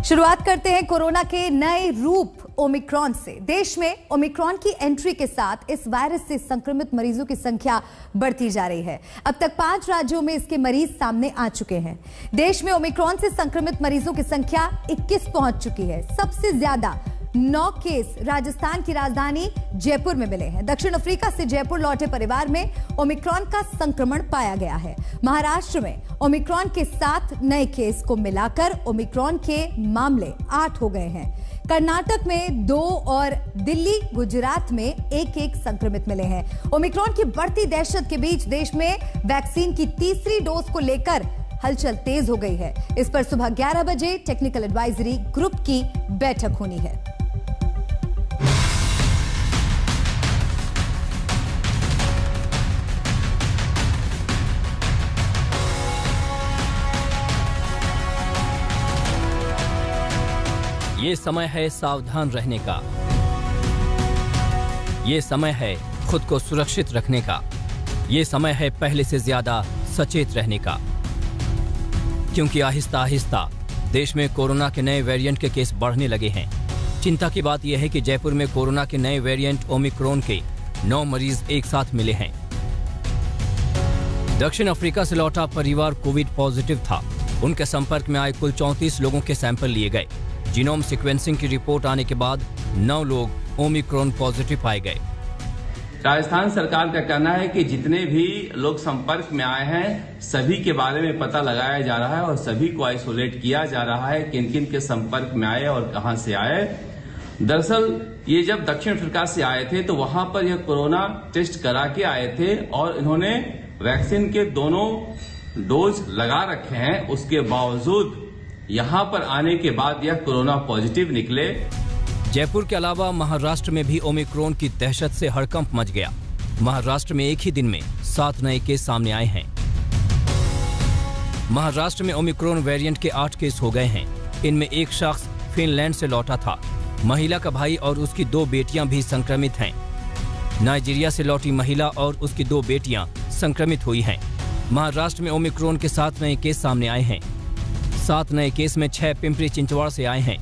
शुरुआत करते हैं कोरोना के नए रूप ओमिक्रॉन से। देश में ओमिक्रॉन की एंट्री के साथ इस वायरस से संक्रमित मरीजों की संख्या बढ़ती जा रही है। अब तक 5 राज्यों में इसके मरीज सामने आ चुके हैं। देश में ओमिक्रॉन से संक्रमित मरीजों की संख्या 21 पहुंच चुकी है। सबसे ज्यादा 9 केस राजस्थान की राजधानी जयपुर में मिले हैं। दक्षिण अफ्रीका से जयपुर लौटे परिवार में ओमिक्रॉन का संक्रमण पाया गया है। महाराष्ट्र में ओमिक्रॉन के 7 नए केस को मिलाकर ओमिक्रॉन के मामले 8 हो गए हैं। कर्नाटक में 2 और दिल्ली गुजरात में 1-1 संक्रमित मिले हैं। ओमिक्रॉन की बढ़ती दहशत के बीच देश में वैक्सीन की तीसरी डोज को लेकर हलचल तेज हो गई है। इस पर सुबह 11 बजे टेक्निकल एडवाइजरी ग्रुप की बैठक होनी है। ये समय है सावधान रहने का। ये समय है खुद को सुरक्षित रखने का। ये समय है पहले से ज्यादा सचेत रहने का, क्योंकि आहिस्ता आहिस्ता देश में कोरोना के नए वेरिएंट के केस बढ़ने लगे हैं। चिंता की बात यह है कि जयपुर में कोरोना के नए वेरिएंट ओमिक्रॉन के 9 मरीज एक साथ मिले हैं। दक्षिण अफ्रीका से लौटा परिवार कोविड पॉजिटिव था। उनके संपर्क में आए कुल 34 लोगों के सैंपल लिए गए। जीनोम सीक्वेंसिंग की रिपोर्ट आने के बाद 9 लोग ओमिक्रॉन पॉजिटिव पाए गए। राजस्थान सरकार का कहना है कि जितने भी लोग संपर्क में आए हैं सभी के बारे में पता लगाया जा रहा है और सभी को आइसोलेट किया जा रहा है, किन किन के संपर्क में आए और कहां से आए। दरअसल ये जब दक्षिण अफ्रीका से आए थे तो वहां पर यह कोरोना टेस्ट करा के आए थे और इन्होंने वैक्सीन के दोनों डोज लगा रखे हैं। उसके बावजूद यहां पर आने के बाद यह कोरोना पॉजिटिव निकले। जयपुर के अलावा महाराष्ट्र में भी ओमिक्रॉन की दहशत से हड़कंप मच गया। महाराष्ट्र में एक ही दिन में 7 नए केस सामने आए हैं। महाराष्ट्र में ओमिक्रॉन वेरिएंट के 8 केस हो गए हैं। इनमें एक शख्स फिनलैंड से लौटा था। महिला का भाई और उसकी 2 बेटियां भी संक्रमित हैं। नाइजीरिया से लौटी महिला और उसकी 2 बेटियां संक्रमित हुई हैं। महाराष्ट्र में ओमिक्रॉन के 7 नए केस सामने आए हैं। 7 नए केस में 6 पिंपरी चिंचवाड़ से आए हैं,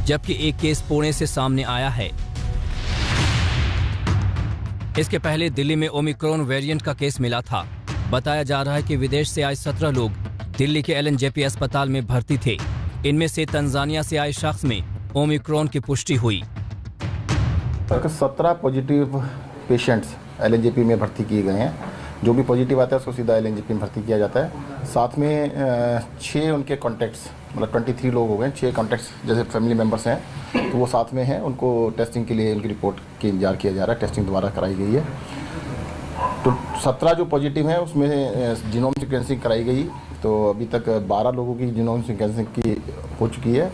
जबकि 1 केस पुणे से सामने आया है। इसके पहले दिल्ली में ओमिक्रॉन वेरिएंट का केस मिला था। बताया जा रहा है कि विदेश से आए 17 लोग दिल्ली के LNJP अस्पताल में भर्ती थे। इनमें से तंजानिया से आए शख्स में ओमिक्रॉन की पुष्टि हुई। 17 पॉजिटिव पेशेंट्स LNJP में भर्ती किए गए हैं। जो भी पॉजिटिव आता है उसको सीधा LNJP में भर्ती किया जाता है। साथ में 6 उनके कॉन्टैक्ट्स, मतलब 23 लोग हो गए। 6 कॉन्टैक्ट्स जैसे फैमिली मेम्बर्स हैं तो वो साथ में हैं। उनको टेस्टिंग के लिए उनकी रिपोर्ट के इंतजार किया जा रहा है। टेस्टिंग दोबारा कराई गई है। तो 17 जो पॉजिटिव हैं उसमें जीनोम सीक्वेंसिंग कराई गई। तो अभी तक 12 लोगों की जीनोम सीक्वेंसिंग की हो चुकी है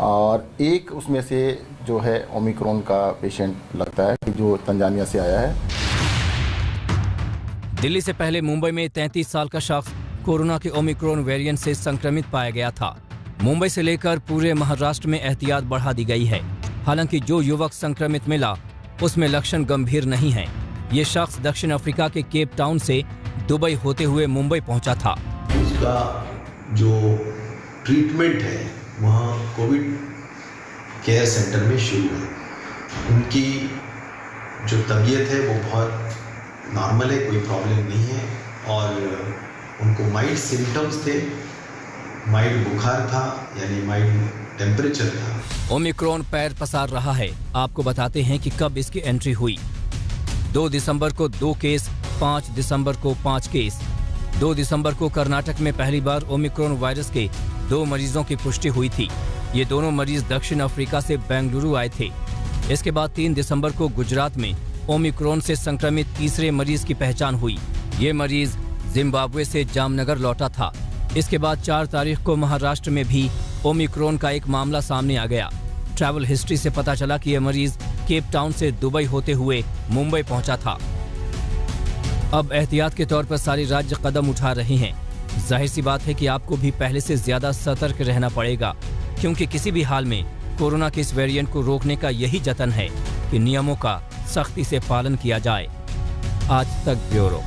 और एक उसमें से जो है ओमिक्रॉन का पेशेंट लगता है कि जो तंजानिया से आया है। दिल्ली से पहले मुंबई में 33 साल का शख्स कोरोना के ओमिक्रॉन वेरिएंट से संक्रमित पाया गया था। मुंबई से लेकर पूरे महाराष्ट्र में एहतियात बढ़ा दी गई है। हालांकि जो युवक संक्रमित मिला उसमें लक्षण गंभीर नहीं है। ये शख्स दक्षिण अफ्रीका के केप टाउन से दुबई होते हुए मुंबई पहुंचा था। उसका जो ट्रीटमेंट है वहाँ कोविड केयर सेंटर में शुरू है। उनकी जो तबीयत है वो बहुत नॉर्मल है, कोई प्रॉब्लम नहीं है और उनको माइल्ड सिम्टम्स थे। माइल्ड बुखार था, यानी माइल्ड टेम्परेचर था। ओमिक्रॉन पैर पसार रहा है। आपको बताते हैं कि कब इसकी एंट्री हुई। 2 दिसंबर को 2 केस, 5 दिसंबर को 5 केस। 2 दिसंबर को कर्नाटक में पहली बार ओमिक्रॉन वायरस के 2 मरीजों की पुष्टि हुई थी। ये दोनों मरीज दक्षिण अफ्रीका से बेंगलुरु आए थे। इसके बाद 3 दिसंबर को गुजरात में ओमिक्रॉन से संक्रमित तीसरे मरीज की पहचान हुई। ये मरीज जिम्बाब्वे से जामनगर लौटा था। इसके बाद 4 तारीख को महाराष्ट्र में भी ओमिक्रॉन का एक मामला सामने आ गया। ट्रैवल हिस्ट्री से पता चला कि यह मरीज केप टाउन से दुबई होते हुए मुंबई पहुंचा था। अब एहतियात के तौर पर सारे राज्य कदम उठा रहे हैं। जाहिर सी बात है कि आपको भी पहले से ज्यादा सतर्क रहना पड़ेगा, क्योंकि किसी भी हाल में कोरोना के इस वेरिएंट को रोकने का यही जतन है कि नियमों का सख्ती से पालन किया जाए। आज तक ब्यूरो।